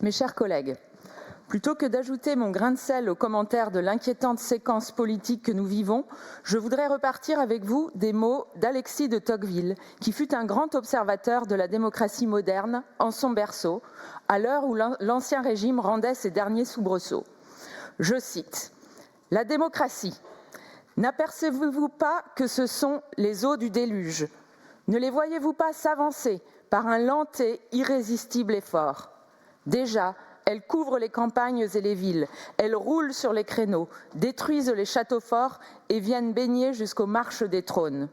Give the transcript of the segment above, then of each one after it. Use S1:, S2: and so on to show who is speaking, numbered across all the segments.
S1: Mes chers collègues, plutôt que d'ajouter mon grain de sel aux commentaires de l'inquiétante séquence politique que nous vivons, je voudrais repartir avec vous des mots d'Alexis de Tocqueville, qui fut un grand observateur de la démocratie moderne en son berceau, à l'heure où l'Ancien Régime rendait ses derniers soubresauts. Je cite « La démocratie, n'apercevez-vous pas que ce sont les eaux du déluge? Ne les voyez-vous pas s'avancer par un lent et irrésistible effort? Déjà, elles couvrent les campagnes et les villes, elles roulent sur les créneaux, détruisent les châteaux forts et viennent baigner jusqu'aux marches des trônes.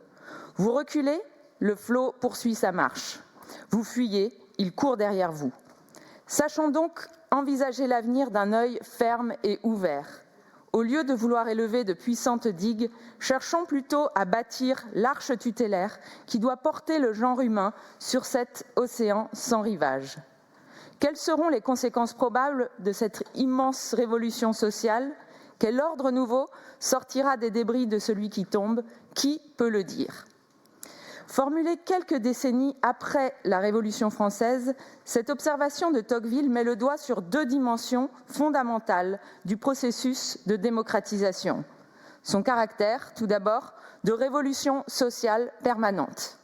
S1: Vous reculez, le flot poursuit sa marche. Vous fuyez, il court derrière vous. Sachons donc envisager l'avenir d'un œil ferme et ouvert. Au lieu de vouloir élever de puissantes digues, cherchons plutôt à bâtir l'arche tutélaire qui doit porter le genre humain sur cet océan sans rivage. Quelles seront les conséquences probables de cette immense révolution sociale? Quel ordre nouveau sortira des débris de celui qui tombe? Qui peut le dire? Formulée quelques décennies après la Révolution française, cette observation de Tocqueville met le doigt sur deux dimensions fondamentales du processus de démocratisation. Son caractère, tout d'abord, de révolution sociale permanente.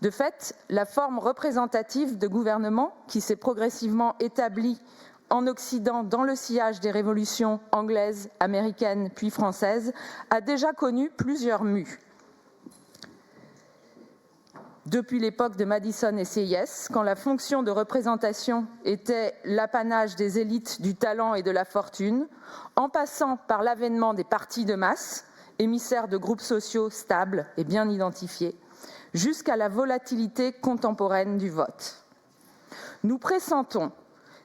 S1: De fait, la forme représentative de gouvernement qui s'est progressivement établie en Occident dans le sillage des révolutions anglaises, américaines puis françaises a déjà connu plusieurs mues. Depuis l'époque de Madison et Sieyès, quand la fonction de représentation était l'apanage des élites du talent et de la fortune, en passant par l'avènement des partis de masse, émissaires de groupes sociaux stables et bien identifiés, jusqu'à la volatilité contemporaine du vote. Nous pressentons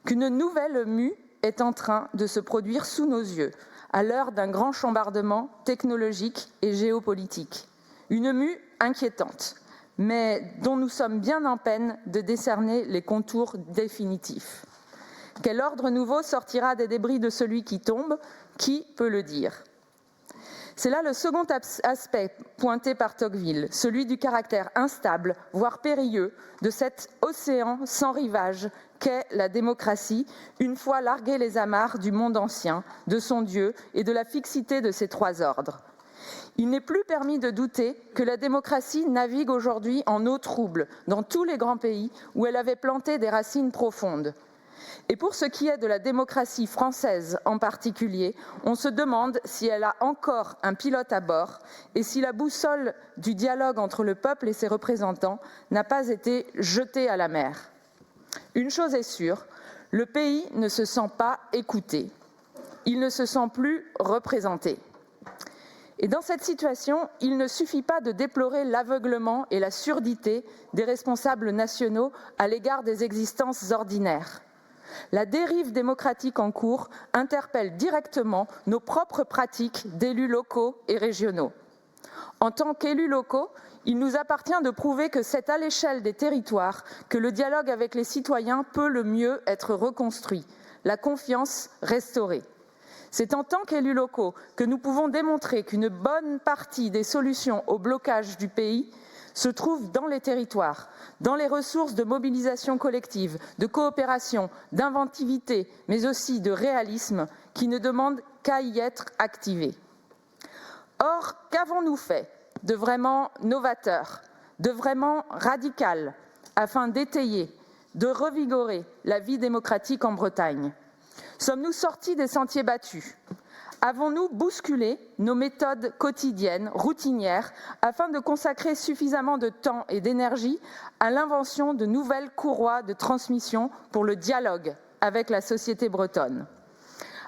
S1: qu'une nouvelle mue est en train de se produire sous nos yeux, à l'heure d'un grand chambardement technologique et géopolitique. Une mue inquiétante, mais dont nous sommes bien en peine de décerner les contours définitifs. Quel ordre nouveau sortira des débris de celui qui tombe? Qui peut le dire? C'est là le second aspect pointé par Tocqueville, celui du caractère instable, voire périlleux, de cet océan sans rivage qu'est la démocratie, une fois larguées les amarres du monde ancien, de son Dieu et de la fixité de ses trois ordres. Il n'est plus permis de douter que la démocratie navigue aujourd'hui en eau trouble dans tous les grands pays où elle avait planté des racines profondes. Et pour ce qui est de la démocratie française en particulier, on se demande si elle a encore un pilote à bord et si la boussole du dialogue entre le peuple et ses représentants n'a pas été jetée à la mer. Une chose est sûre, le pays ne se sent pas écouté. Il ne se sent plus représenté. Et dans cette situation, il ne suffit pas de déplorer l'aveuglement et la surdité des responsables nationaux à l'égard des existences ordinaires. La dérive démocratique en cours interpelle directement nos propres pratiques d'élus locaux et régionaux. En tant qu'élus locaux, il nous appartient de prouver que c'est à l'échelle des territoires que le dialogue avec les citoyens peut le mieux être reconstruit, la confiance restaurée. C'est en tant qu'élus locaux que nous pouvons démontrer qu'une bonne partie des solutions au blocage du pays se trouve dans les territoires, dans les ressources de mobilisation collective, de coopération, d'inventivité, mais aussi de réalisme qui ne demandent qu'à y être activés. Or, qu'avons-nous fait de vraiment novateur, de vraiment radical, afin d'étayer, de revigorer la vie démocratique en Bretagne? Sommes-nous sortis des sentiers battus? Avons-nous bousculé nos méthodes quotidiennes, routinières, afin de consacrer suffisamment de temps et d'énergie à l'invention de nouvelles courroies de transmission pour le dialogue avec la société bretonne?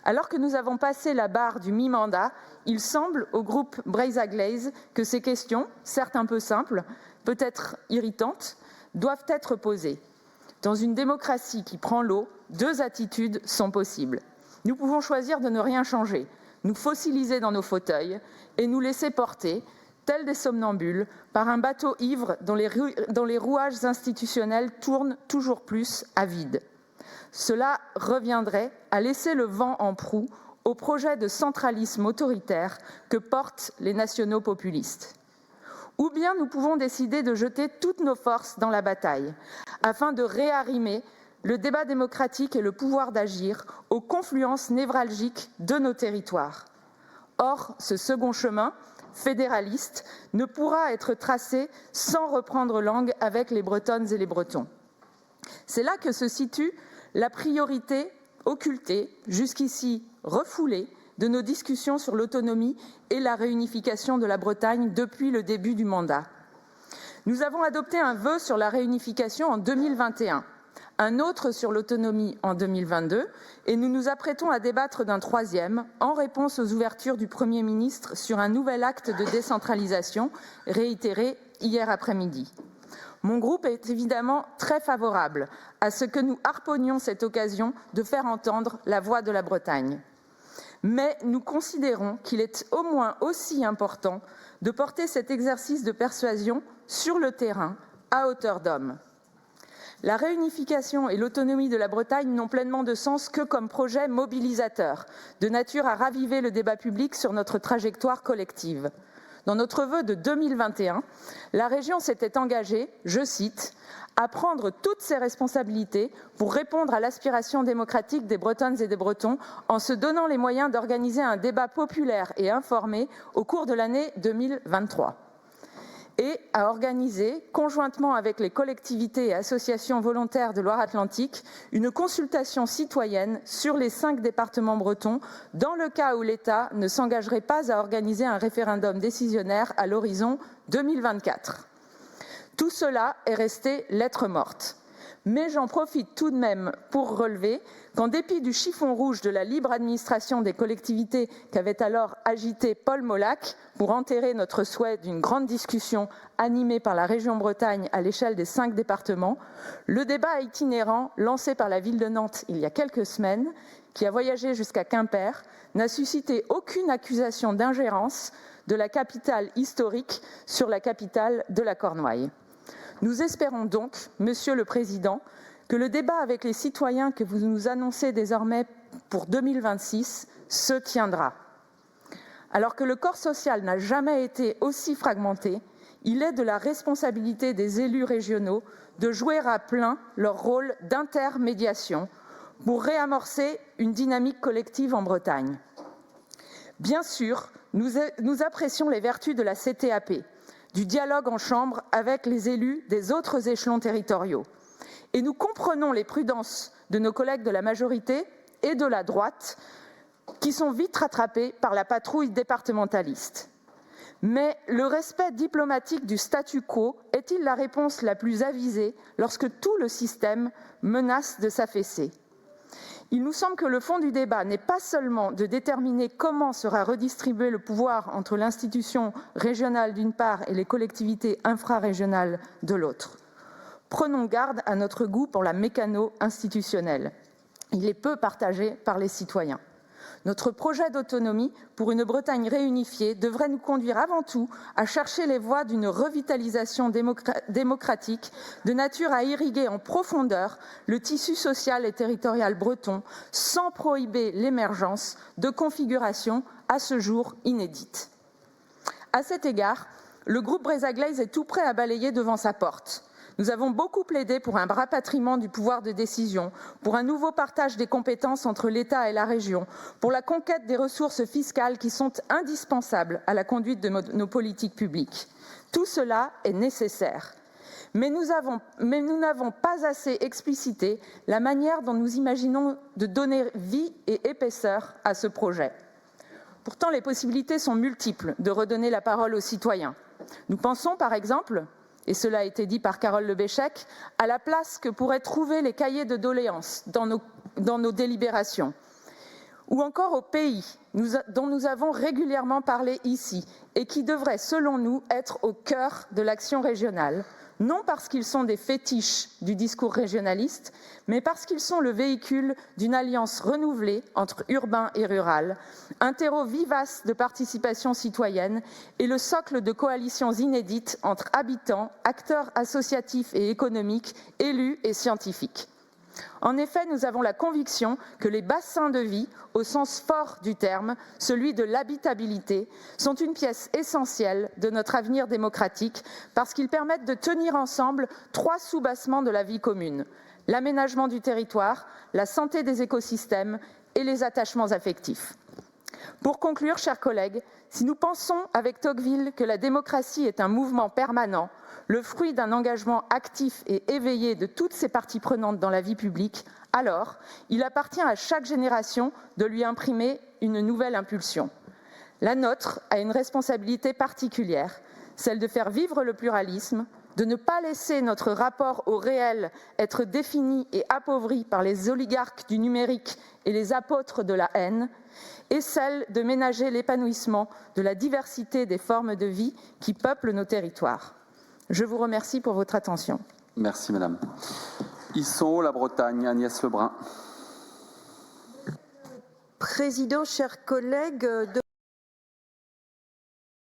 S1: Alors que nous avons passé la barre du mi-mandat, il semble au groupe Braise-à-Glaise que ces questions, certes un peu simples, peut-être irritantes, doivent être posées. Dans une démocratie qui prend l'eau, deux attitudes sont possibles. Nous pouvons choisir de ne rien changer, nous fossiliser dans nos fauteuils et nous laisser porter, tels des somnambules, par un bateau ivre dont les rouages institutionnels tournent toujours plus à vide. Cela reviendrait à laisser le vent en proue au projet de centralisme autoritaire que portent les nationaux populistes. Ou bien nous pouvons décider de jeter toutes nos forces dans la bataille, afin de réarrimer le débat démocratique et le pouvoir d'agir aux confluences névralgiques de nos territoires. Or, ce second chemin, fédéraliste, ne pourra être tracé sans reprendre langue avec les Bretonnes et les Bretons. C'est là que se situe la priorité occultée, jusqu'ici refoulée, de nos discussions sur l'autonomie et la réunification de la Bretagne depuis le début du mandat. Nous avons adopté un vœu sur la réunification en 2021, un autre sur l'autonomie en 2022, et nous nous apprêtons à débattre d'un troisième en réponse aux ouvertures du Premier ministre sur un nouvel acte de décentralisation réitéré hier après-midi. Mon groupe est évidemment très favorable à ce que nous harponnions cette occasion de faire entendre la voix de la Bretagne. Mais nous considérons qu'il est au moins aussi important de porter cet exercice de persuasion sur le terrain, à hauteur d'homme. La réunification et l'autonomie de la Bretagne n'ont pleinement de sens que comme projet mobilisateur, de nature à raviver le débat public sur notre trajectoire collective. Dans notre vœu de 2021, la région s'était engagée, je cite, à prendre toutes ses responsabilités pour répondre à l'aspiration démocratique des Bretonnes et des Bretons en se donnant les moyens d'organiser un débat populaire et informé au cours de l'année 2023. Et à organiser, conjointement avec les collectivités et associations volontaires de Loire-Atlantique, une consultation citoyenne sur les 5 départements bretons, dans le cas où l'État ne s'engagerait pas à organiser un référendum décisionnaire à l'horizon 2024. Tout cela est resté lettre morte. Mais j'en profite tout de même pour relever qu'en dépit du chiffon rouge de la libre administration des collectivités qu'avait alors agité Paul Molac pour enterrer notre souhait d'une grande discussion animée par la région Bretagne à l'échelle des 5 départements, le débat itinérant lancé par la ville de Nantes il y a quelques semaines, qui a voyagé jusqu'à Quimper, n'a suscité aucune accusation d'ingérence de la capitale historique sur la capitale de la Cornouaille. Nous espérons donc, Monsieur le Président, que le débat avec les citoyens que vous nous annoncez désormais pour 2026 se tiendra. Alors que le corps social n'a jamais été aussi fragmenté, il est de la responsabilité des élus régionaux de jouer à plein leur rôle d'intermédiation pour réamorcer une dynamique collective en Bretagne. Bien sûr, nous apprécions les vertus de la CTAP, du dialogue en chambre avec les élus des autres échelons territoriaux. Et nous comprenons les prudences de nos collègues de la majorité et de la droite qui sont vite rattrapés par la patrouille départementaliste. Mais le respect diplomatique du statu quo est-il la réponse la plus avisée lorsque tout le système menace de s'affaisser ? Il nous semble que le fond du débat n'est pas seulement de déterminer comment sera redistribué le pouvoir entre l'institution régionale d'une part et les collectivités infrarégionales de l'autre. Prenons garde à notre goût pour la mécano institutionnelle. Il est peu partagé par les citoyens. Notre projet d'autonomie pour une Bretagne réunifiée devrait nous conduire avant tout à chercher les voies d'une revitalisation démocratique de nature à irriguer en profondeur le tissu social et territorial breton sans prohiber l'émergence de configurations à ce jour inédites. À cet égard, le groupe Brézaglaise est tout prêt à balayer devant sa porte. Nous avons beaucoup plaidé pour un rapatriement du pouvoir de décision, pour un nouveau partage des compétences entre l'État et la région, pour la conquête des ressources fiscales qui sont indispensables à la conduite de nos politiques publiques. Tout cela est nécessaire. Mais nous n'avons pas assez explicité la manière dont nous imaginons de donner vie et épaisseur à ce projet. Pourtant, les possibilités sont multiples de redonner la parole aux citoyens. Nous pensons, par exemple, et cela a été dit par Carole Lebéchec, à la place que pourraient trouver les cahiers de doléances dans nos délibérations, ou encore aux pays dont nous avons régulièrement parlé ici et qui devraient, selon nous, être au cœur de l'action régionale, non parce qu'ils sont des fétiches du discours régionaliste, mais parce qu'ils sont le véhicule d'une alliance renouvelée entre urbain et rural, un terreau vivace de participation citoyenne et le socle de coalitions inédites entre habitants, acteurs associatifs et économiques, élus et scientifiques. En effet, nous avons la conviction que les bassins de vie, au sens fort du terme, celui de l'habitabilité, sont une pièce essentielle de notre avenir démocratique parce qu'ils permettent de tenir ensemble 3 sous-bassements de la vie commune: l'aménagement du territoire, la santé des écosystèmes et les attachements affectifs. Pour conclure, chers collègues, si nous pensons avec Tocqueville que la démocratie est un mouvement permanent, le fruit d'un engagement actif et éveillé de toutes ses parties prenantes dans la vie publique, alors il appartient à chaque génération de lui imprimer une nouvelle impulsion. La nôtre a une responsabilité particulière, celle de faire vivre le pluralisme, de ne pas laisser notre rapport au réel être défini et appauvri par les oligarques du numérique et les apôtres de la haine, et celle de ménager l'épanouissement de la diversité des formes de vie qui peuplent nos territoires. Je vous remercie pour votre attention.
S2: Merci, madame. Isson, la Bretagne, Agnès Lebrun.
S3: Président, chers collègues,